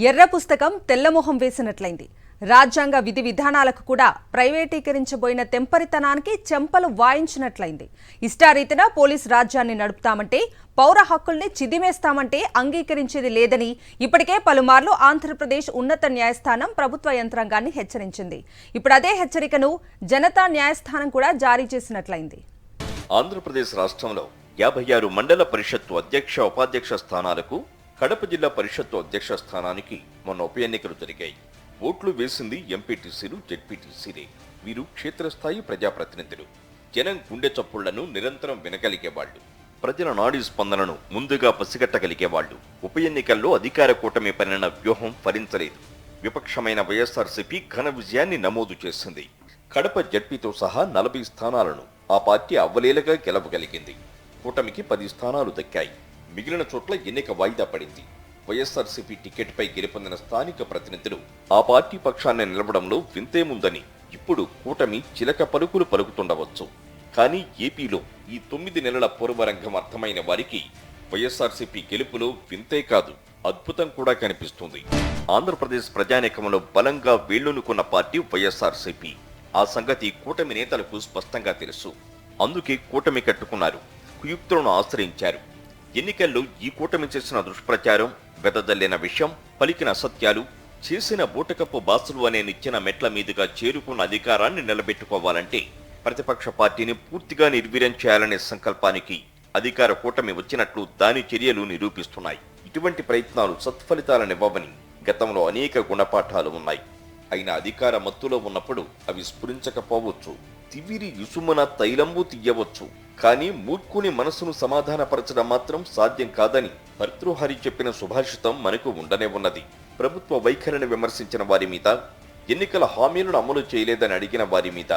ఎర్ర పుస్తకం తెల్లమొహం వేసినట్లయింది. రాజ్యాంగ విధి విధానాలకు కూడా ప్రైవేటీకరించబోయిన తెంపరితనానికి చెంపలు వాయించినట్లయింది. ఇష్టారీతిన పోలీస్ రాజ్యాన్ని నడుపుతామంటే, పౌర హక్కుల్ని చిదిమేస్తామంటే అంగీకరించేది లేదని ఇప్పటికే పలుమార్లు ఆంధ్రప్రదేశ్ ఉన్నత న్యాయస్థానం ప్రభుత్వ యంత్రాంగాన్ని హెచ్చరించింది. ఇప్పుడు అదే హెచ్చరికను జనతా న్యాయస్థానం కూడా జారీ చేసినట్లయింది. ఆంధ్రప్రదేశ్ రాష్ట్రంలో 56 మండల పరిషత్తు అధ్యక్ష ఉపాధ్యక్ష స్థానాలకు, కడప జిల్లా పరిషత్తు అధ్యక్ష స్థానానికి మొన్న ఉప ఎన్నికలు జరిగాయి. ఓట్లు వేసింది ఎంపీటీసీలు, జెడ్పీటీసీలే. వీరు క్షేత్రస్థాయి ప్రజాప్రతినిధులు. జనం గుండె చప్పుళ్లను నిరంతరం వినగలిగేవాళ్లు. ప్రజల నాడీ స్పందనను ముందుగా పసిగట్టగలిగేవాళ్లు. ఉప ఎన్నికల్లో అధికార కూటమి పనిన వ్యూహం ఫలించలేదు. విపక్షమైన వైఎస్ఆర్సీపీ ఘన విజయాన్ని నమోదు చేసింది. కడప జెడ్పీతో సహా 40 స్థానాలను ఆ పార్టీ అవ్వలేలగా గెలవగలిగింది. కూటమికి 10 స్థానాలు దక్కాయి. మిగిలిన చోట్ల ఎన్నిక వాయిదా పడింది. వైఎస్ఆర్సీపీ టికెట్పై గెలుపొందిన స్థానిక ప్రతినిధులు ఆ పార్టీ పక్షాన్ని నిలవడంలో వింతేముందని ఇప్పుడు కూటమి చిలక పలుకులు పలుకుతుండవచ్చు. కానీ ఏపీలో ఈ 9 నెలల పూర్వరంగం అర్థమైన వారికి వైఎస్ఆర్సీపీ గెలుపులో వింతే కాదు, అద్భుతం కూడా కనిపిస్తుంది. ఆంధ్రప్రదేశ్ ప్రజానీకంలో బలంగా వేళ్లూనుకున్న పార్టీ వైఎస్ఆర్సీపీ. ఆ సంగతి కూటమి నేతలకు స్పష్టంగా తెలుసు. అందుకే కూటమి కట్టుకున్నారు, కుయుక్తులను ఆశ్రయించారు. ఎన్నికల్లో ఈ కూటమి చేసిన దుష్ప్రచారం, వెదజల్లిన విషయం, పలికిన అసత్యాలు, చేసిన బూటకప్పు బాసులు అనే నిచ్చెన మెట్ల మీదుగా చేరుకున్న అధికారాన్ని నిలబెట్టుకోవాలంటే ప్రతిపక్ష పార్టీని పూర్తిగా నిర్వీర్యం చేయాలనే సంకల్పానికి అధికార కూటమి వచ్చినట్లు దాని చర్యలు నిరూపిస్తున్నాయి. ఇటువంటి ప్రయత్నాలు సత్ఫలితాలనివ్వవని గతంలో అనేక గుణపాఠాలు ఉన్నాయి. అయినా అధికార మత్తులో ఉన్నప్పుడు అవి స్ఫురించకపోవచ్చు. తివిరి ఇసుమన తైలంబు తీయవచ్చు, కానీ మూర్ఖుని మనసును సమాధానపరచడం మాత్రం సాధ్యం కాదని భర్తృహరి చెప్పిన సుభాషితం మనకు ఉండనే ఉన్నది. ప్రభుత్వ వైఖరిని విమర్శించిన వారి మీద, ఎన్నికల హామీలను అమలు చేయలేదని అడిగిన వారి మీద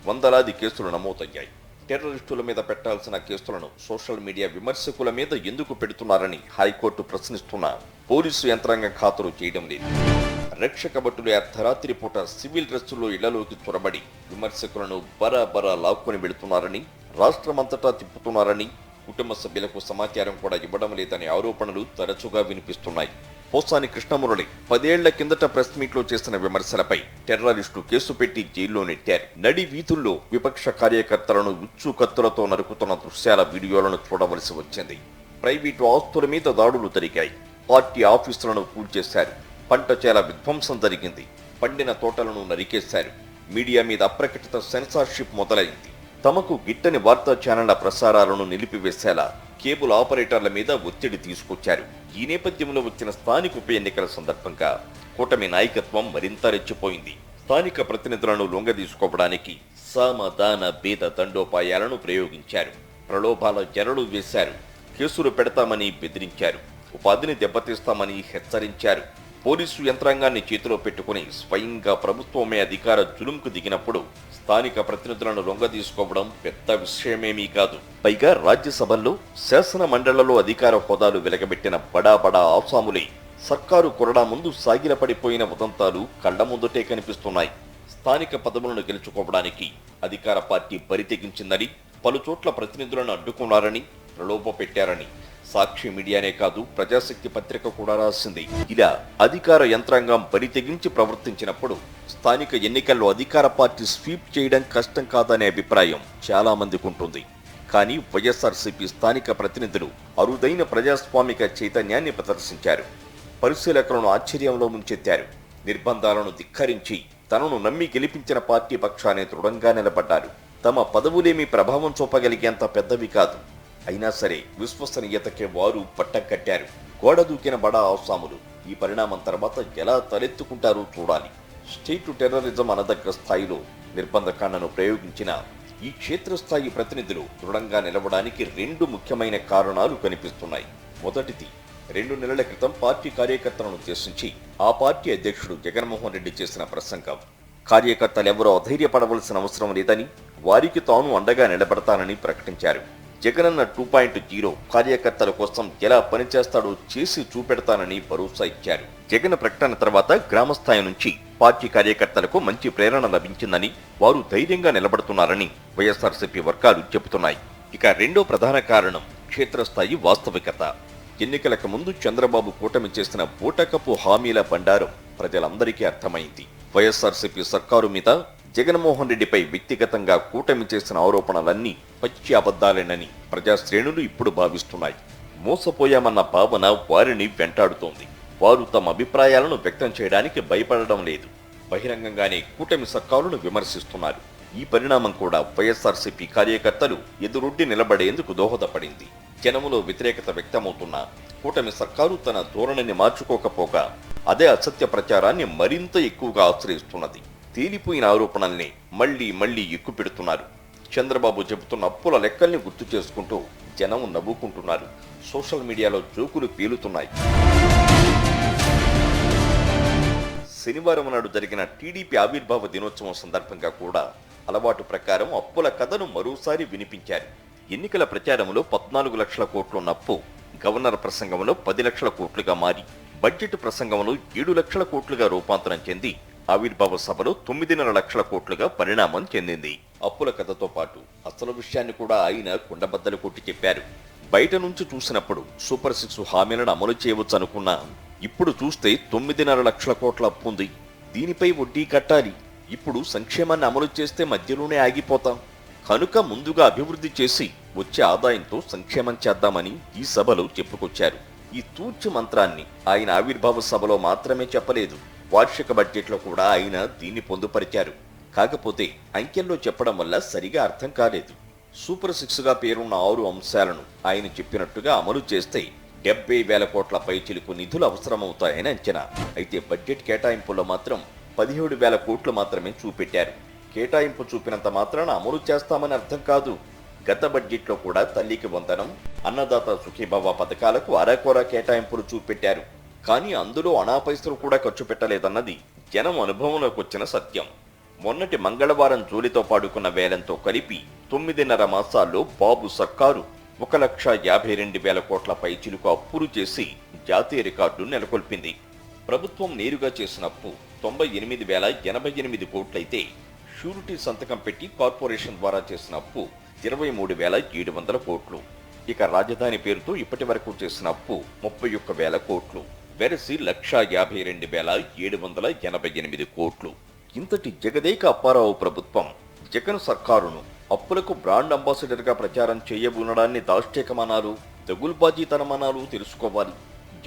వందలాది కేసులు నమోదయ్యాయి. టెర్రరిస్టుల మీద పెట్టాల్సిన కేసులను సోషల్ మీడియా విమర్శకుల మీద ఎందుకు పెడుతున్నారని హైకోర్టు ప్రశ్నిస్తున్నా పోలీసు యంత్రాంగం ఖాతరు చేయడం లేదు. రక్షక భటులు అర్ధరాత్రి పూట సివిల్ డ్రెస్సుల్లో ఇళ్లలోకి చొరబడి విమర్శకులను బరాబరా లాక్కుని వెళుతున్నారని, రాష్ట్రమంతటా తిప్పుతున్నారని, కుటుంబ సభ్యులకు సమాచారం కూడా ఇవ్వడం లేదనే ఆరోపణలు తరచుగా వినిపిస్తున్నాయి. పోసాని కృష్ణమురళి 10 ఏళ్ల కిందట ప్రెస్ మీట్లో చేసిన విమర్శలపై టెర్రరిస్టు కేసు పెట్టి జైల్లో నెట్టారు. నడి వీధుల్లో విపక్ష కార్యకర్తలను ఉచ్చు కత్తులతో నరుకుతున్న దృశ్యాల వీడియోలను చూడవలసి వచ్చింది. ప్రైవేటు ఆస్తుల మీద దాడులు జరిగాయి. పార్టీ ఆఫీసులను కూల్చేశారు. పంట చేల విధ్వంసం జరిగింది. పండిన తోటలను నరికేశారు. మీడియా మీద అప్రకటిత సెన్సార్షిప్ మొదలైంది. తమకు గిట్టని వార్తా ఛానళ్ల ప్రసారాలను నిలిపివేసేలా కేబుల్ ఆపరేటర్ల మీద ఒత్తిడి తీసుకొచ్చారు. ఈ నేపథ్యంలో వచ్చిన స్థానిక ఉప ఎన్నికల సందర్భంగా కూటమి నాయకత్వం మరింత రెచ్చిపోయింది. స్థానిక ప్రతినిధులను లొంగదీసుకోవడానికి సామదాన భేద దండోపాయాలను ప్రయోగించారు. ప్రలోభాల జరలు వేశారు. కేసులు పెడతామని బెదిరించారు. ఉపాధిని దెబ్బతీస్తామని హెచ్చరించారు. పోలీసు యంత్రాంగాన్ని చేతిలో పెట్టుకుని స్వయంగా ప్రభుత్వమే అధికార జులుంకు దిగినప్పుడు స్థానిక ప్రతినిధులను లొంగదీసుకోవడం పెద్ద విషయమేమీ కాదు. పైగా రాజ్యసభల్లో, శాసన మండళ్లలో అధికార హోదాలు వెలగబెట్టిన బడా ఆసాములే సర్కారు కొరడా ముందు సాగిలపడిపోయిన ఉదంతాలు కళ్ల ముందుటే కనిపిస్తున్నాయి. స్థానిక పదవులను గెలుచుకోవడానికి అధికార పార్టీ బరితెగించిందని, పలుచోట్ల ప్రతినిధులను అడ్డుకున్నారని, ప్రలోభ పెట్టారని సాక్షి మీడియానే కాదు, ప్రజాశక్తి పత్రిక కూడా రాసింది. ఇలా అధికార యంత్రాంగం బరితెగించి ప్రవర్తించినప్పుడు స్థానిక ఎన్నికల్లో అధికార పార్టీ స్వీప్ చేయడం కష్టం కాదనే అభిప్రాయం చాలా మందికి ఉంటుంది. కానీ వైఎస్ఆర్సీపీ స్థానిక ప్రతినిధులు అరుదైన ప్రజాస్వామిక చైతన్యాన్ని ప్రదర్శించారు. పరిశీలకులను ఆశ్చర్యంలో ముంచెత్తారు. నిర్బంధాలను ధిక్కరించి తనను నమ్మి గెలిపించిన పార్టీ పక్షాన్ని దృఢంగా నిలబడ్డారు. తమ పదవులేమీ ప్రభావం చూపగలిగేంత పెద్దవి కాదు. అయినా సరే విశ్వసనీయతకే వారు పట్టం కట్టారు. గోడ దూకిన బడా ఆసాములు ఈ పరిణామం తర్వాత ఎలా తలెత్తుకుంటారో చూడాలి. స్టేట్ టెర్రరిజం అనదగ్గ స్థాయిలో నిర్బంధకాండను ప్రయోగించిన ఈ క్షేత్రస్థాయి ప్రతినిధులు దృఢంగా నిలవడానికి 2 ముఖ్యమైన కారణాలు కనిపిస్తున్నాయి. మొదటిది, 2 నెలల క్రితం పార్టీ కార్యకర్తలను ఉద్దేశించి ఆ పార్టీ అధ్యక్షుడు జగన్మోహన్ రెడ్డి చేసిన ప్రసంగం. కార్యకర్తలెవరూ అధైర్యపడవలసిన అవసరం లేదని, వారికి తాను అండగా నిలబడతానని ప్రకటించారు. జగనన్న 2.0 కార్యకర్తల కోసం ఎలా పనిచేస్తాడో చేసి చూపెడతానని భరోసా ఇచ్చారు. జగన్ ప్రకటన తర్వాత గ్రామస్థాయి నుంచి పార్టీ కార్యకర్తలకు మంచి ప్రేరణ లభించిందని, వారు ధైర్యంగా నిలబడుతున్నారని వైఎస్ఆర్సీపీ వర్గాలు చెబుతున్నాయి. ఇక రెండో ప్రధాన కారణం క్షేత్రస్థాయి వాస్తవికత. ఎన్నికలకు ముందు చంద్రబాబు కూటమి చేసిన బూటకపు హామీల బండారం ప్రజలందరికీ అర్థమైంది. వైఎస్ఆర్సీపీ సర్కారు మీద జగన్మోహన్ రెడ్డిపై వ్యక్తిగతంగా కూటమి చేసిన ఆరోపణలన్నీ పచ్చి అబద్ధాలేనని ప్రజాశ్రేణులు ఇప్పుడు భావిస్తున్నాయి. మోసపోయామన్న భావన వారిని వెంటాడుతోంది. వారు తమ అభిప్రాయాలను వ్యక్తం చేయడానికి భయపడడం లేదు. బహిరంగంగానే కూటమి సర్కారును విమర్శిస్తున్నారు. ఈ పరిణామం కూడా వైఎస్ఆర్సీపీ కార్యకర్తలు ఎదురొడ్డి నిలబడేందుకు దోహదపడింది. జనములో వ్యతిరేకత వ్యక్తమవుతున్న కూటమి సర్కారు తన ధోరణిని మార్చుకోకపోగా అదే అసత్య ప్రచారాన్ని మరింత ఎక్కువగా ఆశ్రయిస్తున్నది. తేలిపోయిన ఆరోపణల్ని మళ్లీ ఎక్కుపెడుతున్నారు. చంద్రబాబు చెబుతున్న అప్పుల లెక్కల్ని గుర్తు చేసుకుంటూ జనం నవ్వుకుంటున్నారు. సోషల్ మీడియాలో జోకులు పేలుతున్నాయి. శనివారం నాడు జరిగిన టీడీపీ ఆవిర్భావ దినోత్సవం సందర్భంగా కూడా అలవాటు ప్రకారం అప్పుల కథను మరోసారి వినిపించారు. ఎన్నికల ప్రచారంలో 14 లక్షల కోట్లున్న అప్పు గవర్నర్ ప్రసంగంలో 10 లక్షల కోట్లుగా మారి బడ్జెట్ ప్రసంగంలో 7 లక్షల కోట్లుగా రూపాంతరం చెంది ఆవిర్భావ సభలో 9.5 లక్షల కోట్లుగా పరిణామం చెందింది. అప్పుల కథతో పాటు అసలు విషయాన్ని కూడా ఆయన కుండబద్దలు కొట్టి చెప్పారు. బయట నుంచి చూసినప్పుడు సూపర్ 6 హామీలను అమలు చేయవచ్చు అనుకున్నా ఇప్పుడు చూస్తే 9.5 లక్షల కోట్ల అప్పు ఉంది. దీనిపై వడ్డీ కట్టాలి. ఇప్పుడు సంక్షేమాన్ని అమలు చేస్తే మధ్యలోనే ఆగిపోతాం. కనుక ముందుగా అభివృద్ధి చేసి వచ్చే ఆదాయంతో సంక్షేమం చేద్దామని ఈ సభలో చెప్పుకొచ్చారు. ఈ తూర్చి మంత్రాన్ని ఆయన ఆవిర్భావ సభలో మాత్రమే చెప్పలేదు. వార్షిక బడ్జెట్లో కూడా ఆయన దీన్ని పొందుపరిచారు. కాకపోతే అంకెల్లో చెప్పడం వల్ల సరిగా అర్థం కాలేదు. సూపర్ 6గా పేరున్న 6 అంశాలను ఆయన చెప్పినట్టుగా అమలు చేస్తే 70,000 కోట్ల పైచిలుకు నిధులు అవసరమవుతాయని అంచనా. అయితే బడ్జెట్ కేటాయింపుల్లో మాత్రం 17,000 కోట్లు మాత్రమే చూపెట్టారు. కేటాయింపు చూపినంత మాత్రాన అమలు చేస్తామని అర్థం కాదు. గత బడ్జెట్లో కూడా తల్లికి వందనం, అన్నదాత సుఖీభవ పథకాలకు అరకొర కేటాయింపులు చూపెట్టారు. కానీ అందులో అనా పైసలు కూడా ఖర్చు పెట్టలేదన్నది జనం అనుభవంలోకి వచ్చిన సత్యం. మొన్నటి మంగళవారం జూలితో పాడుకున్న వేలంతో కలిపి 9.5 మాసాల్లో బాబు సర్కారు 1,52,000 కోట్ల పైచిలుకు అప్పులు చేసి జాతీయ రికార్డు నెలకొల్పింది. ప్రభుత్వం నేరుగా చేసిన అప్పు 98,088 కోట్లయితే షూరిటీ సంతకం పెట్టి కార్పొరేషన్ ద్వారా చేసిన అప్పు 23,700 కోట్లు. ఇక రాజధాని పేరుతో ఇప్పటి వరకు చేసిన అప్పు 31,000 కోట్లు. వెరసి 1,52,788 కోట్లు. ఇంతటి జగదేక అప్పారావు ప్రభుత్వం జగన్ సర్కారును అప్పులకు బ్రాండ్ అంబాసిడర్ గా ప్రచారం చేయబూనడాన్ని దాష్టీకమనాలు, తెగుల్బాజీతనమనాలు తెలుసుకోవాలి.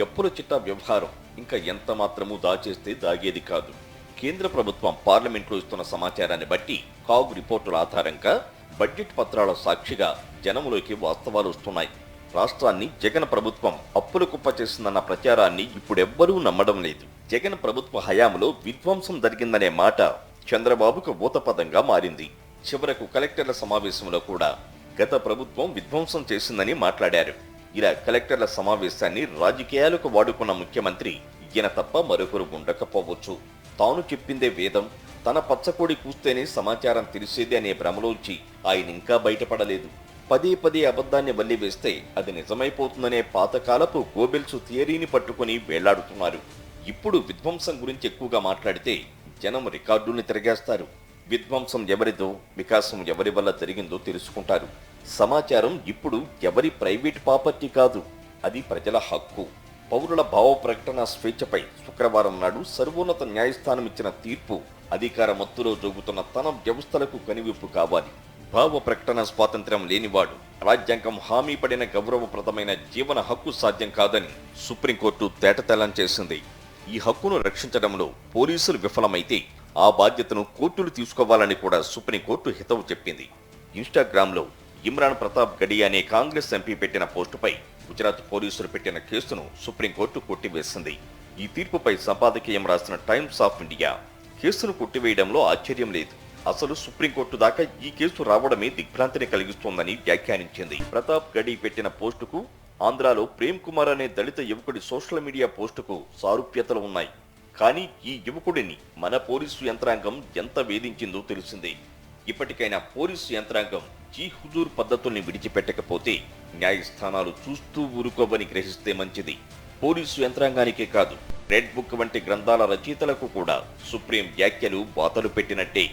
అప్పుల చిట్టా వ్యవహారం ఇంకా ఎంత మాత్రమూ దాచేస్తే దాగేది కాదు. కేంద్ర ప్రభుత్వం పార్లమెంట్లో ఇస్తున్న సమాచారాన్ని బట్టి కాగ్ రిపోర్టుల ఆధారంగా బడ్జెట్ పత్రాల సాక్షిగా జనములోకి వాస్తవాలు వస్తున్నాయి. రాష్ట్రాన్ని జగన్ ప్రభుత్వం అప్పుల కుప్ప చేసిందన్న ప్రచారాన్ని ఇప్పుడెవ్వరూ నమ్మడం లేదు. జగన్ ప్రభుత్వ హయాంలో విధ్వంసం జరిగిందనే మాట చంద్రబాబుకు ఊతపదంగా మారింది. చివరకు కలెక్టర్ల సమావేశంలో కూడా గత ప్రభుత్వం విధ్వంసం చేసిందని మాట్లాడారు. ఇలా కలెక్టర్ల సమావేశాన్ని రాజకీయాలకు వాడుకున్న ముఖ్యమంత్రి ఈయన తప్ప మరొకరు ఉండకపోవచ్చు. తాను చెప్పిందే వేదం, తన పచ్చకోడి కూస్తేనే సమాచారం తెలిసేది అనే భ్రమలోంచి ఆయన ఇంకా బయటపడలేదు. పదే అబద్ధాన్ని వల్లివేస్తే అది నిజమైపోతుందనే పాతకాలపు గోబెల్స్ థియరీని పట్టుకుని వేళ్లాడుతున్నారు. ఇప్పుడు విధ్వంసం గురించి ఎక్కువగా మాట్లాడితే జనం రికార్డుల్ని తిరగేస్తారు. విధ్వంసం ఎవరిదో, వికాసం ఎవరి వల్ల జరిగిందో తెలుసుకుంటారు. సమాచారం ఇప్పుడు ఎవరి ప్రైవేట్ ప్రాపర్టీ కాదు, అది ప్రజల హక్కు. పౌరుల భావ ప్రకటన స్వేచ్ఛపై శుక్రవారం నాడు సర్వోన్నత న్యాయస్థానం ఇచ్చిన తీర్పు అధికార మత్తులో జోగుతున్న తన వ్యవస్థలకు కనివిప్పు కావాలి. భావ ప్రకటన స్వాతంత్ర్యం లేనివాడు రాజ్యాంగం హామీ పడిన గౌరవప్రదమైన జీవన హక్కు సాధ్యం కాదని సుప్రీంకోర్టు తేటతెల్లం చేసింది. ఈ హక్కును రక్షించడంలో పోలీసులు విఫలమైతే ఆ బాధ్యతను కోర్టులు తీసుకోవాలని కూడా సుప్రీంకోర్టు హితవు చెప్పింది. ఇన్స్టాగ్రామ్లో ఇమ్రాన్ ప్రతాప్ గడి అనే కాంగ్రెస్ ఎంపీ పెట్టిన పోస్టుపై గుజరాత్ పోలీసులు పెట్టిన కేసును సుప్రీంకోర్టు కొట్టివేసింది. ఈ తీర్పుపై సంపాదకీయం రాసిన టైమ్స్ ఆఫ్ ఇండియా కేసును కొట్టివేయడంలో ఆశ్చర్యం లేదు, అసలు సుప్రీంకోర్టు దాకా ఈ కేసు రావడమే దిగ్భ్రాంతిని కలిగిస్తోందని వ్యాఖ్యానించింది. ప్రతాప్ గడి పెట్టిన పోస్టుకు ఆంధ్రాలో ప్రేమ్ కుమార్ అనే దళిత యువకుడి సోషల్ మీడియా పోస్టుకు సారూప్యతలు ఉన్నాయి. కానీ ఈ యువకుడిని మన పోలీసు యంత్రాంగం ఎంత వేధించిందో తెలిసిందే. ఇప్పటికైనా పోలీసు యంత్రాంగం జీ హుజూర్ పద్ధతుల్ని విడిచిపెట్టకపోతే న్యాయస్థానాలు చూస్తూ ఊరుకోవని గ్రహిస్తే మంచిది. పోలీసు యంత్రాంగానికే కాదు, రెడ్ బుక్ వంటి గ్రంథాల రచయితలకు కూడా సుప్రీం వ్యాఖ్యలు బాతలు పెట్టినట్టే.